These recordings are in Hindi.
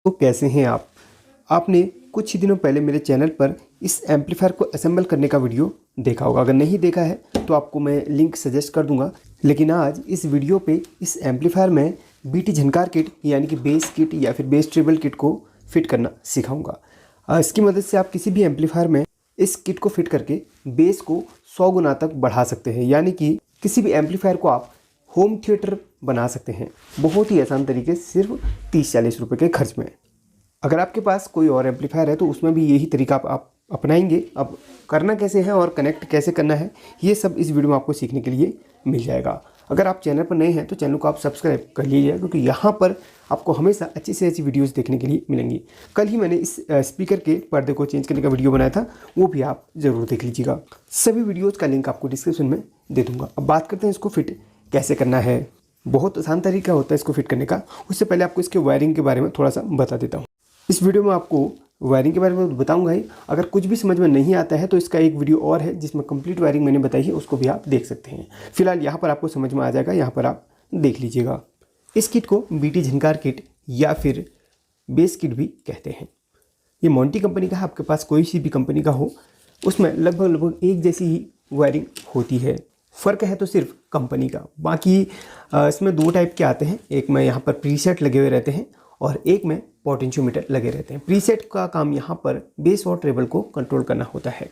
तो कैसे हैं आप? आपने कुछ ही दिनों पहले मेरे चैनल पर इस एम्पलीफायर को असेंबल करने का वीडियो देखा होगा। अगर नहीं देखा है तो आपको मैं लिंक सजेस्ट कर दूंगा। लेकिन आज इस वीडियो पे इस एम्पलीफायर में बीटी झनकार किट यानी कि बेस किट या फिर बेस ट्रिबल किट को फिट करना सिखाऊंगा। इसकी मदद से आप किसी भी एम्पलीफायर में इस किट को फिट करके बेस को 100 गुना तक बढ़ा सकते हैं। यानी कि किसी भी एम्पलीफायर को आप होम थिएटर बना सकते हैं बहुत ही आसान तरीके से, सिर्फ 30-40 रुपये के खर्च में। अगर आपके पास कोई और एम्पलीफायर है तो उसमें भी यही तरीका आप अपनाएंगे। अब करना कैसे है और कनेक्ट कैसे करना है ये सब इस वीडियो में आपको सीखने के लिए मिल जाएगा। अगर आप चैनल पर नए हैं तो चैनल को आप सब्सक्राइब कर लीजिए, क्योंकि यहाँ पर आपको हमेशा अच्छी से अच्छी वीडियोस देखने के लिए मिलेंगी। कल ही मैंने इस स्पीकर के पर्दे को चेंज करने का वीडियो बनाया था, वो भी आप ज़रूर देख लीजिएगा। सभी वीडियोज़ का लिंक आपको डिस्क्रिप्शन में दे दूँगा। अब बात करते हैं इसको फिट कैसे करना है। बहुत आसान तरीका होता है इसको फिट करने का। उससे पहले आपको इसके वायरिंग के बारे में थोड़ा सा बता देता हूँ। इस वीडियो में आपको वायरिंग के बारे में बताऊंगा ही। अगर कुछ भी समझ में नहीं आता है तो इसका एक वीडियो और है जिसमें कंप्लीट वायरिंग मैंने बताई है, उसको भी आप देख सकते हैं। फिलहाल यहाँ पर आपको समझ में आ जाएगा, यहाँ पर आप देख लीजिएगा। इस किट को बीटी झनकार किट या फिर बेस किट भी कहते हैं। ये मोंटी कंपनी का है। आपके पास कोई सी भी कंपनी का हो, उसमें लगभग एक जैसी ही वायरिंग होती है। फ़र्क है तो सिर्फ कंपनी का। बाकी इसमें दो टाइप के आते हैं। एक में यहाँ पर प्रीसेट लगे हुए रहते हैं और एक में पोटेंशियोमीटर लगे रहते हैं। प्रीसेट का काम यहाँ पर बेस और ट्रेबल को कंट्रोल करना होता है।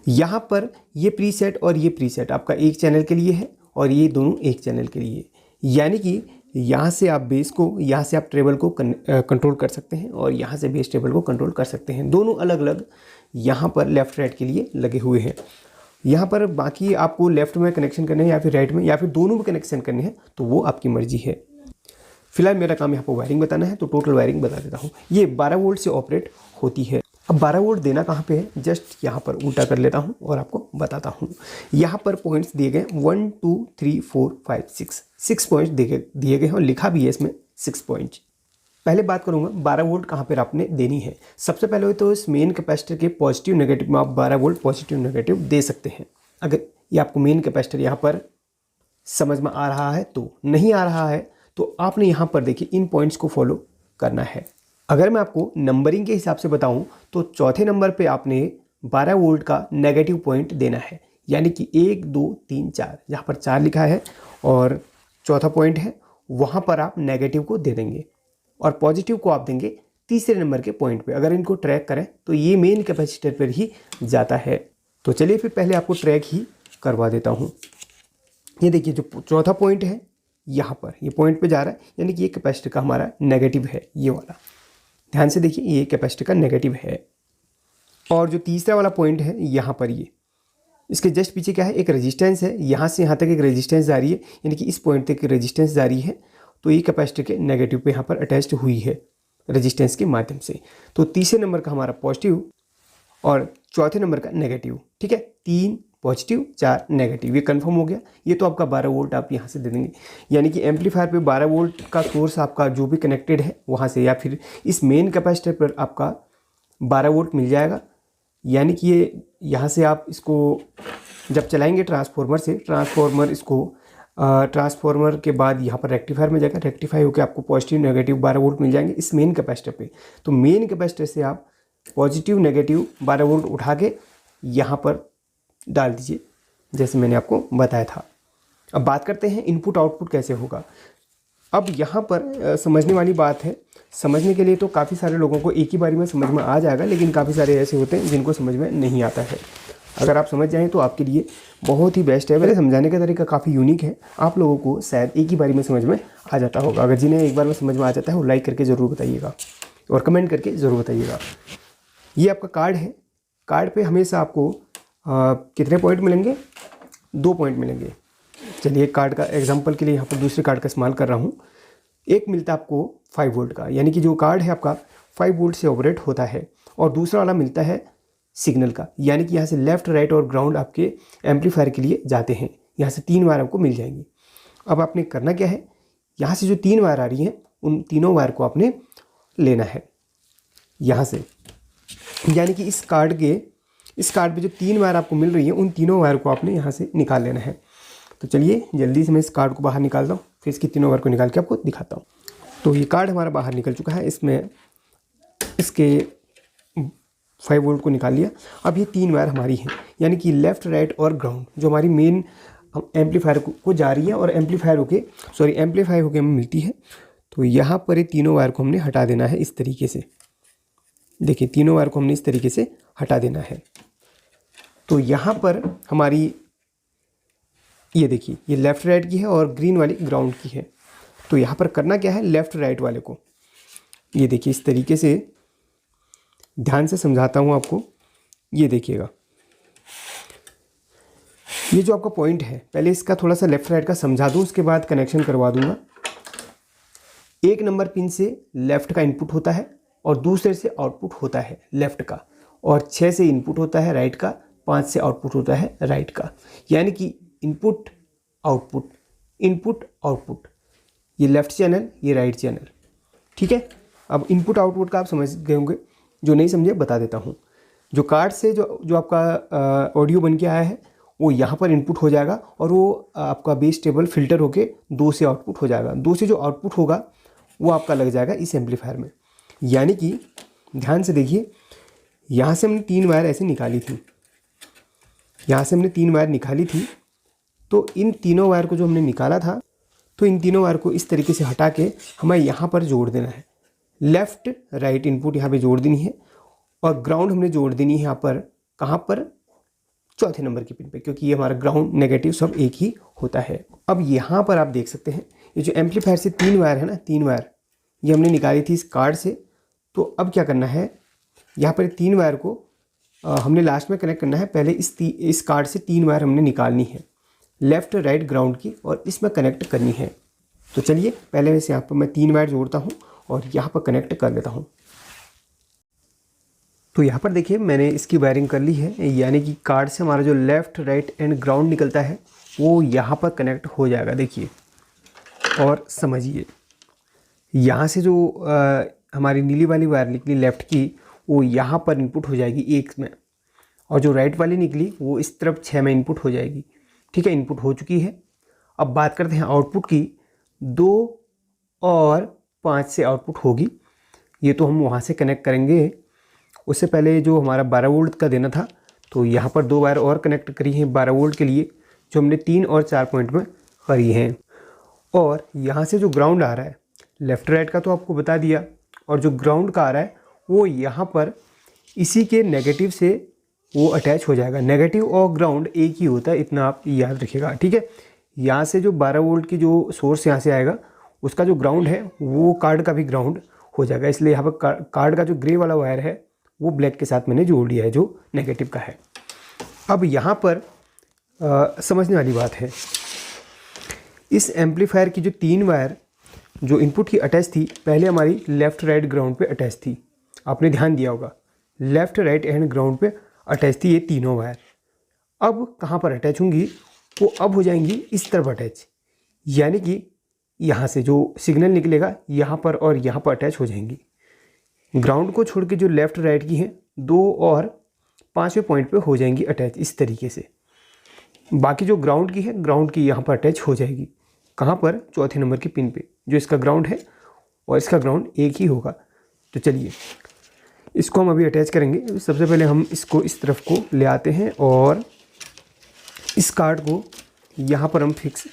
यहाँ पर ये प्रीसेट और ये प्रीसेट आपका एक चैनल के लिए है और ये दोनों एक चैनल के लिए। यानी कि यहाँ से आप बेस को, यहाँ से आप ट्रेबल को कंट्रोल कर सकते हैं और यहाँ से बेस ट्रेबल को कंट्रोल कर सकते हैं। दोनों अलग अलग यहाँ पर लेफ़्ट राइट के लिए लगे हुए हैं। यहाँ पर बाकी आपको लेफ़्ट में कनेक्शन करने हैं या फिर राइट में या फिर दोनों में कनेक्शन करने हैं तो वो आपकी मर्जी है। फिलहाल मेरा काम यहाँ पर वायरिंग बताना है तो टोटल वायरिंग बता देता हूँ। ये 12 वोल्ट से ऑपरेट होती है। अब 12 वोल्ट देना कहाँ पे है, जस्ट यहाँ पर उल्टा कर लेता हूँ और आपको बताता हूँ। यहाँ पर पॉइंट्स दिए गए 1 2 3 4 5 6 पॉइंट्स दिए गए हैं और लिखा भी है इसमें 6 पॉइंट्स। पहले बात करूँगा 12 वोल्ट कहाँ पर आपने देनी है। सबसे पहले तो इस मेन कैपेसिटर के पॉजिटिव नेगेटिव में आप 12 वोल्ट पॉजिटिव नेगेटिव दे सकते हैं। अगर ये आपको मेन कैपेसिटर यहाँ पर समझ में आ रहा है तो, नहीं आ रहा है तो आपने यहाँ पर देखिए इन पॉइंट्स को फॉलो करना है। अगर मैं आपको नंबरिंग के हिसाब से बताऊँ तो चौथे नंबर पे आपने 12 वोल्ट का नेगेटिव पॉइंट देना है। यानी कि 1 2 3 4, यहाँ पर 4 लिखा है और चौथा पॉइंट है, वहाँ पर आप नेगेटिव को दे देंगे और पॉजिटिव को आप देंगे तीसरे नंबर के पॉइंट पे। अगर इनको ट्रैक करें तो ये मेन कैपेसिटर पर ही जाता है। तो चलिए फिर पहले आपको ट्रैक ही करवा देता हूँ। ये देखिए जो चौथा पॉइंट है यहाँ पर ये पॉइंट पे जा रहा है, यानी कि ये कैपेसिटर का हमारा नेगेटिव है। ये वाला ध्यान से देखिए, ये कैपेसिटर का नेगेटिव है। और जो तीसरा वाला पॉइंट है यहाँ पर, ये इसके जस्ट पीछे क्या है, एक रेजिस्टेंस है। यहाँ से यहाँ तक एक रेजिस्टेंस जा रही है, यानी कि इस पॉइंट तक रेजिस्टेंस जा रही है। तो ये कैपेसिटर के नेगेटिव पे यहाँ पर अटैच्ड हुई है रेजिस्टेंस के माध्यम से। तो तीसरे नंबर का हमारा पॉजिटिव और चौथे नंबर का नेगेटिव। ठीक है, 3 पॉजिटिव 4 नेगेटिव, ये कंफर्म हो गया। ये तो आपका 12 वोल्ट आप यहाँ से दे देंगे। यानी कि एम्पलीफायर पे 12 वोल्ट का सोर्स आपका जो भी कनेक्टेड है वहाँ से, या फिर इस मेन कैपेसिटर पर आपका 12 वोल्ट मिल जाएगा। यानी कि ये यहाँ से आप इसको जब चलाएंगे ट्रांसफॉर्मर से, ट्रांसफॉर्मर के बाद यहाँ पर रेक्टिफायर में जाएगा। रेक्टिफाई होकर आपको पॉजिटिव नेगेटिव 12 वोल्ट मिल जाएंगे इस मेन कैपेसिटर पे। तो मेन कैपेसिटर से आप पॉजिटिव नेगेटिव 12 वोल्ट उठा के यहाँ पर डाल दीजिए, जैसे मैंने आपको बताया था। अब बात करते हैं इनपुट आउटपुट कैसे होगा। अब यहाँ पर समझने वाली बात है। समझने के लिए तो काफ़ी सारे लोगों को एक ही बारी में समझ में आ जाएगा, लेकिन काफ़ी सारे ऐसे होते हैं जिनको समझ में नहीं आता है। अगर आप समझ जाएं तो आपके लिए बहुत ही बेस्ट है। मेरे समझाने का तरीका काफ़ी यूनिक है, आप लोगों को शायद एक ही बारी में समझ में आ जाता होगा। अगर जिन्हें एक बार में समझ में आ जाता है वो लाइक करके ज़रूर बताइएगा और कमेंट करके ज़रूर बताइएगा। ये आपका कार्ड है। कार्ड पे हमेशा आपको कितने पॉइंट मिलेंगे, 2 पॉइंट मिलेंगे। चलिए कार्ड का एग्जांपल के लिए यहाँ पर दूसरे कार्ड का इस्तेमाल कर रहा हूँ। एक मिलता है आपको 5 वोल्ट का, यानी कि जो कार्ड है आपका 5 वोल्ट से ऑपरेट होता है। और दूसरा वाला मिलता है सिग्नल का, यानी कि यहाँ से लेफ़्ट राइट और ग्राउंड आपके एम्पलीफायर के लिए जाते हैं। यहाँ से 3 वायर आपको मिल जाएंगी। अब आपने करना क्या है, यहाँ से जो 3 वायर आ रही हैं उन तीनों वायर को आपने लेना है यहाँ से। यानी कि इस कार्ड पे जो 3 वायर आपको मिल रही है उन तीनों वायर को आपने यहाँ से निकाल लेना है। तो चलिए जल्दी से मैं इस कार्ड को बाहर निकालता हूँ, फिर इसकी तीनों वायर को निकाल के आपको दिखाता हूँ। तो ये कार्ड हमारा बाहर निकल चुका है। इसमें इसके 5 वोल्ट को निकाल लिया। अब ये 3 वायर हमारी हैं, यानी कि लेफ़्ट, राइट और ग्राउंड जो हमारी मेन एम्पलीफायर को जा रही है और एम्पलीफाई होके हमें मिलती है। तो यहाँ पर ये तीनों वायर को हमने हटा देना है इस तरीके से। देखिए तीनों वायर को हमने इस तरीके से हटा देना है। तो यहाँ पर हमारी ये देखिए ये लेफ़्ट राइट की है और ग्रीन वाली ग्राउंड की है। तो यहाँ पर करना क्या है, लेफ़्ट राइट वाले को ये देखिए इस तरीके से ध्यान से समझाता हूँ आपको। ये देखिएगा, ये जो आपका पॉइंट है, पहले इसका थोड़ा सा लेफ़्ट राइट का समझा दूँ, उसके बाद कनेक्शन करवा दूंगा। 1 नंबर पिन से लेफ़्ट का इनपुट होता है और दूसरे से आउटपुट होता है लेफ़्ट का, और 6 से इनपुट होता है राइट का, 5 से आउटपुट होता है राइट का। यानी कि इनपुट आउटपुट, इनपुट आउटपुट, ये लेफ़्ट चैनल, ये राइट चैनल। ठीक है, अब इनपुट आउटपुट का आप समझ गए होंगे, जो नहीं समझे बता देता हूँ। जो कार्ड से जो आपका ऑडियो बन के आया है वो यहाँ पर इनपुट हो जाएगा और वो आपका बेस टेबल फिल्टर होके 2 से आउटपुट हो जाएगा। 2 से जो आउटपुट होगा वो आपका लग जाएगा इस एम्पलीफायर में। यानी कि ध्यान से देखिए, यहाँ से हमने 3 वायर ऐसे निकाली थी, यहाँ से हमने 3 वायर निकाली थी। तो इन तीनों वायर को जो हमने निकाला था, तो इन तीनों वायर को इस तरीके से हटा के हमें यहाँ पर जोड़ देना है। लेफ़्ट राइट इनपुट यहाँ पे जोड़ देनी है और ग्राउंड हमने जोड़ देनी है यहाँ पर, कहाँ पर, चौथे नंबर की पिन पे, क्योंकि ये हमारा ग्राउंड नेगेटिव सब एक ही होता है। अब यहाँ पर आप देख सकते हैं ये जो एम्पलीफायर से 3 वायर है ना, 3 वायर ये हमने निकाली थी इस कार्ड से। तो अब क्या करना है, यहाँ पर 3 वायर को हमने लास्ट में कनेक्ट करना है। पहले इस कार्ड से 3 वायर हमने निकालनी है, लेफ़्ट राइट ग्राउंड की, और इसमें कनेक्ट करनी है। तो चलिए पहले वैसे यहाँ पर मैं 3 वायर जोड़ता हूँ और यहाँ पर कनेक्ट कर लेता हूँ। तो यहाँ पर देखिए मैंने इसकी वायरिंग कर ली है, यानी कि कार्ड से हमारा जो लेफ़्ट राइट एंड ग्राउंड निकलता है वो यहाँ पर कनेक्ट हो जाएगा। देखिए और समझिए, यहाँ से जो हमारी नीली वाली वायर निकली लेफ़्ट की, वो यहाँ पर इनपुट हो जाएगी 1 में, और जो राइट वाली निकली वो इस तरफ 6 में इनपुट हो जाएगी। ठीक है, इनपुट हो चुकी है। अब बात करते हैं आउटपुट की। 2 और 5 से आउटपुट होगी, ये तो हम वहाँ से कनेक्ट करेंगे। उससे पहले जो हमारा 12 वोल्ट का देना था, तो यहाँ पर 2 वायर और कनेक्ट करी हैं 12 वोल्ट के लिए, जो हमने 3 और 4 पॉइंट में करी हैं। और यहाँ से जो ग्राउंड आ रहा है, लेफ़्ट राइट का तो आपको बता दिया, और जो ग्राउंड का आ रहा है वो यहाँ पर इसी के नेगेटिव से वो अटैच हो जाएगा। नेगेटिव और ग्राउंड एक ही होता है, इतना आप याद रखिएगा। ठीक है, यहाँ से जो 12 वोल्ट की जो सोर्स यहाँ से आएगा, उसका जो ग्राउंड है वो कार्ड का भी ग्राउंड हो जाएगा। इसलिए यहाँ पर कार्ड का जो ग्रे वाला वायर है वो ब्लैक के साथ मैंने जोड़ लिया है, जो नेगेटिव का है। अब यहाँ पर समझने वाली बात है, इस एम्पलीफायर की जो 3 वायर जो इनपुट की अटैच थी, पहले हमारी लेफ़्ट राइट ग्राउंड पे अटैच थी। आपने ध्यान दिया होगा, लेफ़्ट राइट एंड ग्राउंड पे अटैच थी ये तीनों वायर। अब कहाँ पर अटैच होंगी, वो अब हो जाएंगी इस तरफ अटैच, यानी कि यहाँ से जो सिग्नल निकलेगा यहाँ पर और यहाँ पर अटैच हो जाएंगी। ग्राउंड को छोड़ के जो लेफ़्ट राइट की हैं 2 और 5वें पॉइंट पे हो जाएंगी अटैच इस तरीके से। बाकी जो ग्राउंड की है, ग्राउंड की यहाँ पर अटैच हो जाएगी, कहाँ पर, चौथे नंबर की पिन पे, जो इसका ग्राउंड है और इसका ग्राउंड एक ही होगा। तो चलिए इसको हम अभी अटैच करेंगे। सबसे पहले हम इसको इस तरफ को ले आते हैं और इस कार्ड को यहाँ पर हम फिक्स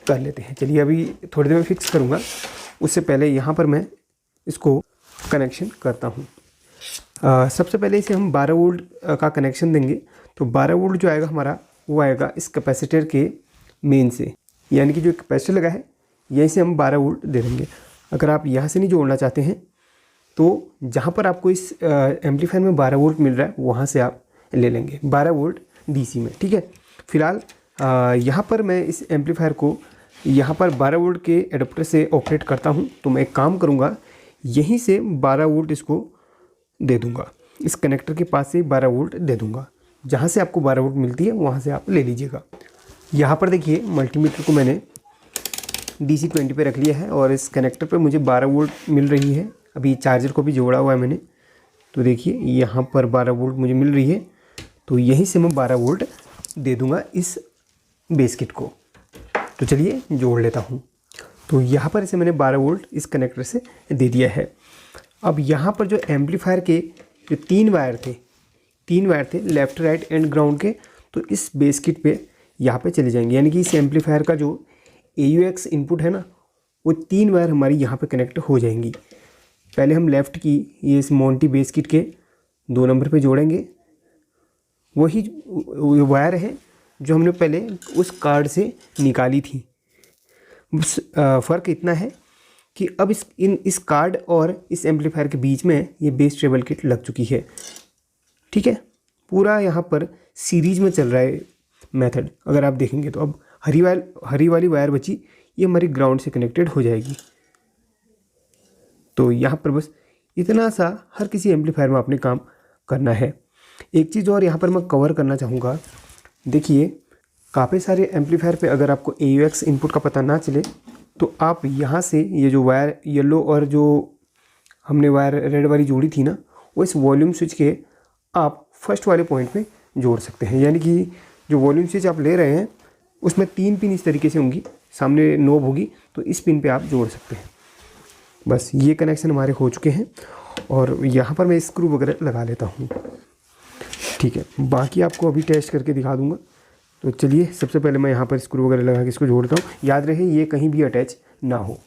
कर लेते हैं। चलिए अभी थोड़ी देर में फिक्स करूँगा, उससे पहले यहाँ पर मैं इसको कनेक्शन करता हूँ। सबसे पहले इसे हम 12 वोल्ट का कनेक्शन देंगे। तो 12 वोल्ट जो आएगा हमारा, वो आएगा इस कैपेसिटर के मेन से, यानी कि जो कैपेसिटर लगा है यहीं से हम 12 वोल्ट दे देंगे। अगर आप यहाँ से नहीं जोड़ना चाहते हैं तो जहाँ पर आपको इस एम्पलीफायर में 12 वोल्ट मिल रहा है वहाँ से आप ले लेंगे 12 वोल्ट डीसी में। ठीक है, फिलहाल यहाँ पर मैं इस एम्पलीफायर को यहाँ पर 12 वोल्ट के एडाप्टर से ऑपरेट करता हूँ। तो मैं एक काम करूँगा, यहीं से 12 वोल्ट इसको दे दूँगा, इस कनेक्टर के पास से 12 वोल्ट दे दूँगा। जहाँ से आपको 12 वोल्ट मिलती है वहाँ से आप ले लीजिएगा। यहाँ पर देखिए मल्टीमीटर को मैंने DC 20 पे रख लिया है और इस कनेक्टर पे मुझे 12 वोल्ट मिल रही है। अभी चार्जर को भी जोड़ा हुआ है मैंने, तो देखिए यहाँ पर 12 वोल्ट मुझे मिल रही है। तो यहीं से मैं 12 वोल्ट दे दूँगा इस बेस किट को। तो चलिए जोड़ लेता हूँ। तो यहाँ पर इसे मैंने 12 वोल्ट इस कनेक्टर से दे दिया है। अब यहाँ पर जो एम्पलीफायर के जो तीन वायर थे लेफ़्ट राइट एंड ग्राउंड के, तो इस बेस किट पे यहाँ पे चले जाएंगे। यानी कि इस एम्पलीफायर का जो AUX इनपुट है ना, वो तीन वायर हमारी यहाँ पे कनेक्ट हो जाएंगी। पहले हम लेफ़्ट की ये इस मोंटी बेस किट के 2 नंबर पे जोड़ेंगे। वही वायर है जो हमने पहले उस कार्ड से निकाली थी। बस फ़र्क इतना है कि अब इस कार्ड और इस एम्पलीफायर के बीच में ये बेस ट्रेबल किट लग चुकी है। ठीक है, पूरा यहाँ पर सीरीज में चल रहा है मेथड। अगर आप देखेंगे तो अब हरी वाली वायर बची, ये हमारी ग्राउंड से कनेक्टेड हो जाएगी। तो यहाँ पर बस इतना सा हर किसी एम्पलीफायर में आपने काम करना है। एक चीज़ और यहाँ पर मैं कवर करना चाहूँगा। देखिए, काफ़ी सारे एम्पलीफायर पे अगर आपको AUX इनपुट का पता ना चले तो आप यहाँ से ये जो वायर येलो और जो हमने वायर रेड वाली जोड़ी थी ना, वो इस वॉल्यूम स्विच के आप फर्स्ट वाले पॉइंट पे जोड़ सकते हैं। यानी कि जो वॉल्यूम स्विच आप ले रहे हैं उसमें 3 पिन इस तरीके से होंगी, सामने नोब होगी, तो इस पिन पे आप जोड़ सकते हैं। बस ये कनेक्शन हमारे हो चुके हैं और यहाँ पर मैं स्क्रू वगैरह लगा लेता हूँ। ठीक है, बाकी आपको अभी टेस्ट करके दिखा दूँगा। तो चलिए, सबसे पहले मैं यहाँ पर स्क्रू वगैरह लगा के इसको जोड़ता हूँ। याद रहे ये कहीं भी अटैच ना हो।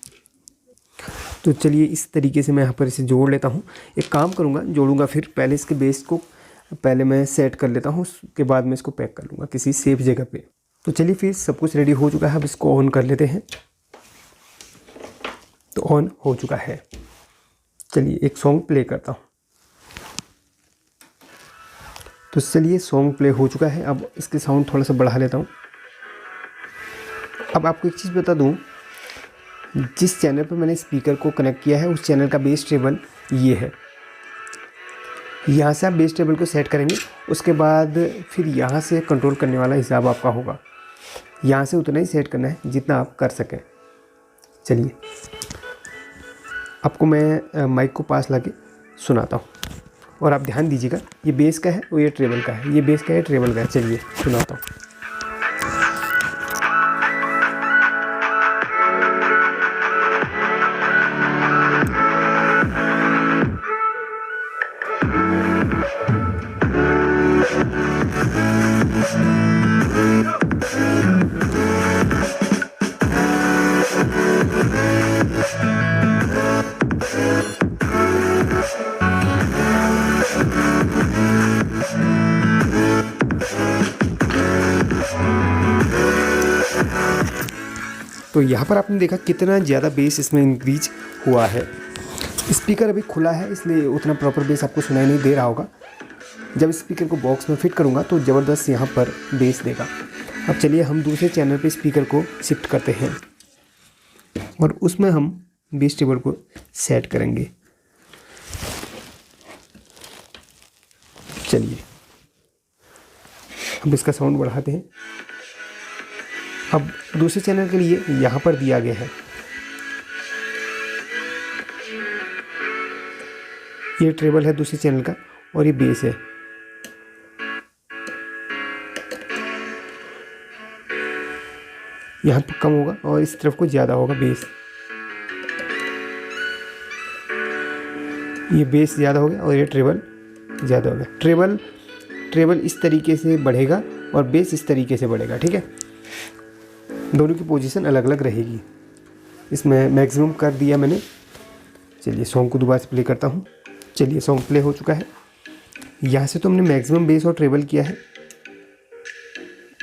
तो चलिए, इस तरीके से मैं यहाँ पर इसे जोड़ लेता हूँ। एक काम करूँगा, जोड़ूंगा फिर पहले इसके बेस को पहले मैं सेट कर लेता हूँ, उसके बाद मैं इसको पैक कर लूँगा किसी सेफ जगह पे। तो चलिए, फिर सब कुछ रेडी हो चुका है। अब इसको ऑन कर लेते हैं। तो ऑन हो चुका है। चलिए, एक सॉन्ग प्ले करता हूँ। तो चलिए, सॉन्ग प्ले हो चुका है। अब इसके साउंड थोड़ा सा बढ़ा लेता हूँ। अब आपको एक चीज़ बता दूँ, जिस चैनल पर मैंने स्पीकर को कनेक्ट किया है उस चैनल का बेस टेबल ये है। यहाँ से आप बेस टेबल को सेट करेंगे, उसके बाद फिर यहाँ से कंट्रोल करने वाला हिसाब आपका होगा। यहाँ से उतना ही सेट करना है जितना आप कर सकें। चलिए, आपको मैं माइक को पास लाके सुनाता हूँ और आप ध्यान दीजिएगा, ये बेस का है और ये ट्रेबल का है, ये बेस का है ट्रेबल का है। चलिए सुनाता हूँ। तो यहाँ पर आपने देखा कितना ज़्यादा बेस इसमें इंक्रीज हुआ है। स्पीकर अभी खुला है इसलिए उतना प्रॉपर बेस आपको सुनाई नहीं दे रहा होगा। जब स्पीकर को बॉक्स में फिट करूँगा तो ज़बरदस्त यहाँ पर बेस देगा। अब चलिए, हम दूसरे चैनल पे स्पीकर को शिफ्ट करते हैं और उसमें हम बेस टेबल को सेट करेंगे। चलिए, अब इसका साउंड बढ़ाते हैं। अब दूसरे चैनल के लिए यहाँ पर दिया गया है, ये ट्रेबल है दूसरे चैनल का और ये बेस है। यहाँ पर कम होगा और इस तरफ को ज़्यादा होगा बेस। ये बेस ज़्यादा हो गया और ये ट्रेबल ज़्यादा हो गया। ट्रेबल इस तरीके से बढ़ेगा और बेस इस तरीके से बढ़ेगा। ठीक है, दोनों की पोजीशन अलग अलग रहेगी। इसमें मैक्सिमम कर दिया मैंने। चलिए, सॉन्ग को दोबारा से प्ले करता हूँ। चलिए, सॉन्ग प्ले हो चुका है। यहाँ से तो हमने मैक्सिमम बेस और ट्रेबल किया है,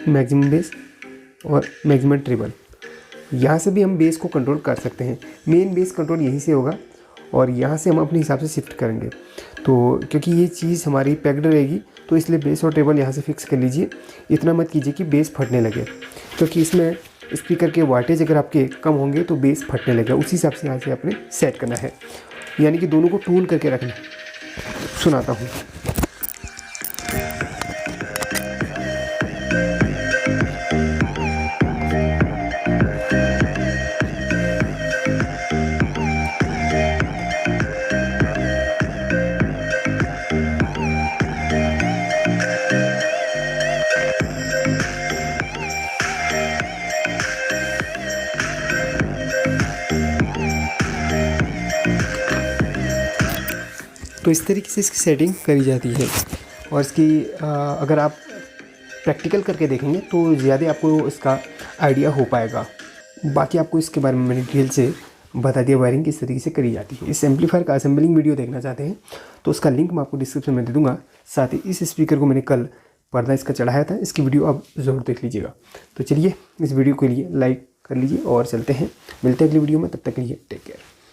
मैक्सिमम बेस और मैक्सिमम ट्रेबल। यहाँ से भी हम बेस को कंट्रोल कर सकते हैं। मेन बेस कंट्रोल यहीं से होगा और यहाँ से हम अपने हिसाब से शिफ्ट करेंगे। तो क्योंकि ये चीज़ हमारी पैक्ड रहेगी तो इसलिए बेस और ट्रेबल यहाँ से फिक्स कर लीजिए। इतना मत कीजिए कि बेस फटने लगे, क्योंकि इसमें स्पीकर के वाटेज अगर आपके कम होंगे तो बेस फटने लगेगा। उसी हिसाब से यहाँ से आपने सेट करना है, यानी कि दोनों को टून करके रखना है। सुनाता हूँ। तो इस तरीके से इसकी सेटिंग करी जाती है। और इसकी अगर आप प्रैक्टिकल करके देखेंगे तो ज़्यादा आपको इसका आइडिया हो पाएगा। बाकी आपको इसके बारे में मैंने डिटेल से बता दिया वायरिंग किस तरीके से करी जाती है। इस एम्पलीफायर का असेंबलिंग वीडियो देखना चाहते हैं तो उसका लिंक मैं आपको डिस्क्रिप्शन में दे दूँगा। साथ ही इस स्पीकर को मैंने कल पर्दा इसका चढ़ाया था, इसकी वीडियो आप ज़रूर देख लीजिएगा। तो चलिए इस वीडियो के लिए लाइक कर लीजिए और चलते हैं, मिलते हैं अगली वीडियो में, तब तक के लिए टेक केयर।